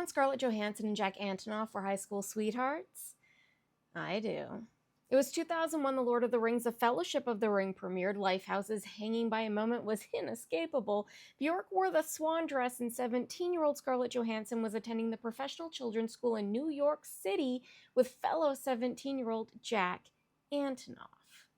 when Scarlett Johansson and Jack Antonoff were high school sweethearts? I do. It was 2001, The Lord of the Rings, The Fellowship of the Ring premiered. Lifehouse's Hanging by a Moment was inescapable. Bjork wore the swan dress, and 17-year-old Scarlett Johansson was attending the professional children's school in New York City with fellow 17-year-old Jack Antonoff.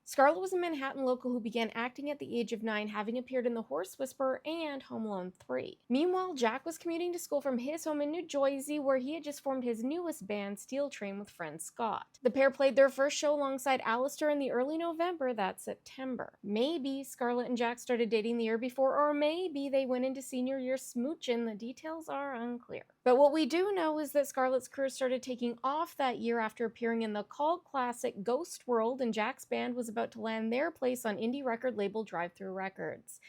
Scarlett was a Manhattan local who began acting at the age of 9, having appeared in The Horse Whisperer and Home Alone 3. Meanwhile, Jack was commuting to school from his home in New Jersey, where he had just formed his newest band, Steel Train, with friend Scott. The pair played their first show alongside Alistair in the early November that September. Maybe Scarlett and Jack started dating the year before, or maybe they went into senior year smooching. The details are unclear. But what we do know is that Scarlett's career started taking off that year after appearing in the cult classic Ghost World, and Jack's band was about to land their place on indie record label Drive-Thru Records.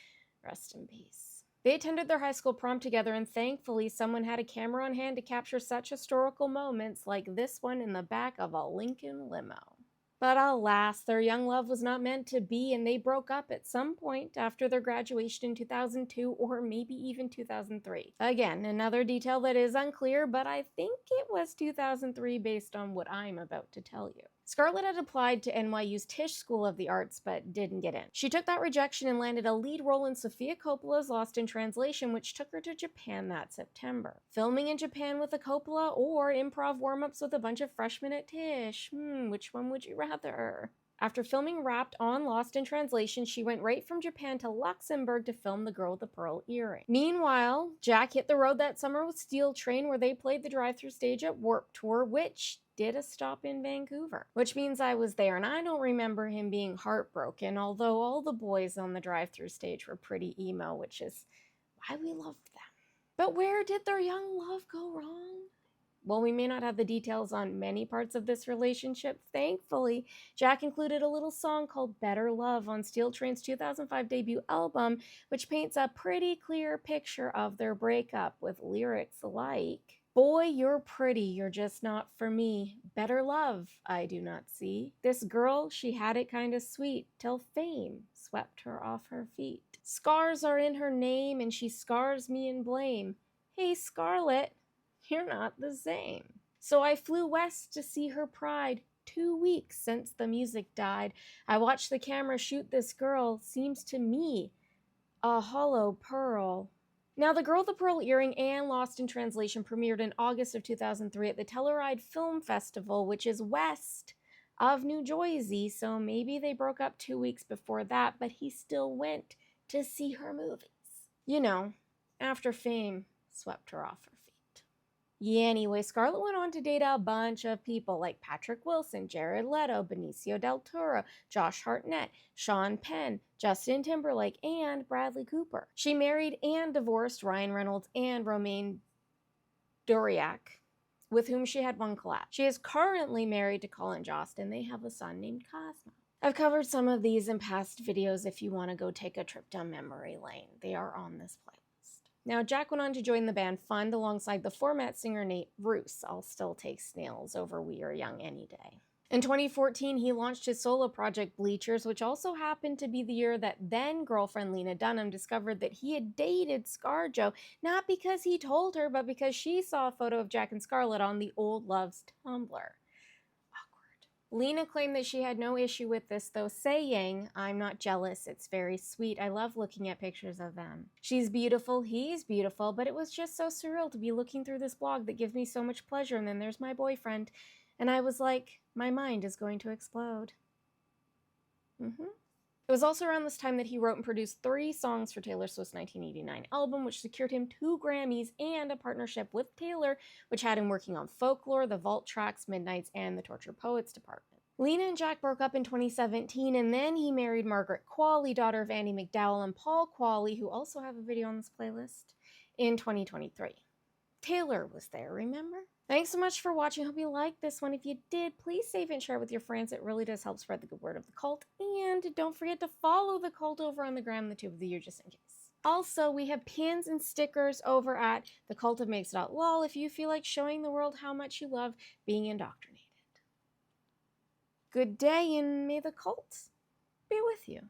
Rest in peace. They attended their high school prom together, and thankfully someone had a camera on hand to capture such historical moments like this one in the back of a Lincoln limo. But alas, their young love was not meant to be, and they broke up at some point after their graduation in 2002 or maybe even 2003. Again, another detail that is unclear, but I think it was 2003 based on what I'm about to tell you. Scarlett had applied to NYU's Tisch School of the Arts, but didn't get in. She took that rejection and landed a lead role in Sofia Coppola's Lost in Translation, which took her to Japan that September. Filming in Japan with a Coppola or improv warm-ups with a bunch of freshmen at Tisch? Which one would you rather? After filming wrapped on Lost in Translation, she went right from Japan to Luxembourg to film The Girl with the Pearl Earring. Meanwhile, Jack hit the road that summer with Steel Train, where they played the drive-thru stage at Warped Tour, which did a stop in Vancouver, which means I was there, and I don't remember him being heartbroken, although all the boys on the drive-thru stage were pretty emo, which is why we loved them. But where did their young love go wrong? While we may not have the details on many parts of this relationship, thankfully, Jack included a little song called Better Love on Steel Train's 2005 debut album, which paints a pretty clear picture of their breakup with lyrics like, "Boy, you're pretty, you're just not for me. Better love, I do not see. This girl, she had it kinda sweet, till fame swept her off her feet. Scars are in her name, and she scars me in blame. Hey, Scarlett, you're not the same. So I flew west to see her pride. 2 weeks since the music died. I watched the camera shoot this girl, seems to me a hollow pearl." Now, The Girl with the Pearl Earring and Lost in Translation premiered in August of 2003 at the Telluride Film Festival, which is west of New Jersey, so maybe they broke up 2 weeks before that, but he still went to see her movies. You know, after fame swept her off her feet. Yeah, anyway, Scarlett went on to date a bunch of people like Patrick Wilson, Jared Leto, Benicio del Toro, Josh Hartnett, Sean Penn, Justin Timberlake, and Bradley Cooper. She married and divorced Ryan Reynolds and Romain Doriak, with whom she had one collab. She is currently married to Colin Jost, and they have a son named Cosmo. I've covered some of these in past videos if you want to go take a trip down memory lane. They are on this playlist. Now, Jack went on to join the band Fund alongside the format singer Nate Ruess. I'll still take Snails over We Are Young any day. In 2014, he launched his solo project Bleachers, which also happened to be the year that then-girlfriend Lena Dunham discovered that he had dated ScarJo, not because he told her, but because she saw a photo of Jack and Scarlett on the Old Love's Tumblr. Lena claimed that she had no issue with this, though, saying, "I'm not jealous, it's very sweet, I love looking at pictures of them. She's beautiful, he's beautiful, but it was just so surreal to be looking through this blog that gives me so much pleasure, and then there's my boyfriend, and I was like, my mind is going to explode." It was also around this time that he wrote and produced 3 songs for Taylor Swift's 1989 album, which secured him 2 Grammys and a partnership with Taylor, which had him working on Folklore, The Vault Tracks, Midnights, and the Torture Poets department. Lena and Jack broke up in 2017, and then he married Margaret Qualley, daughter of Andy McDowell and Paul Qualley, who also have a video on this playlist, in 2023. Taylor was there, remember? Thanks so much for watching. Hope you liked this one. If you did, please save and share it with your friends. It really does help spread the good word of the cult. And don't forget to follow the cult over on the gram, the tube of the year, just in case. Also, we have pins and stickers over at thecultofmakes.lol if you feel like showing the world how much you love being indoctrinated. Good day, and may the cult be with you.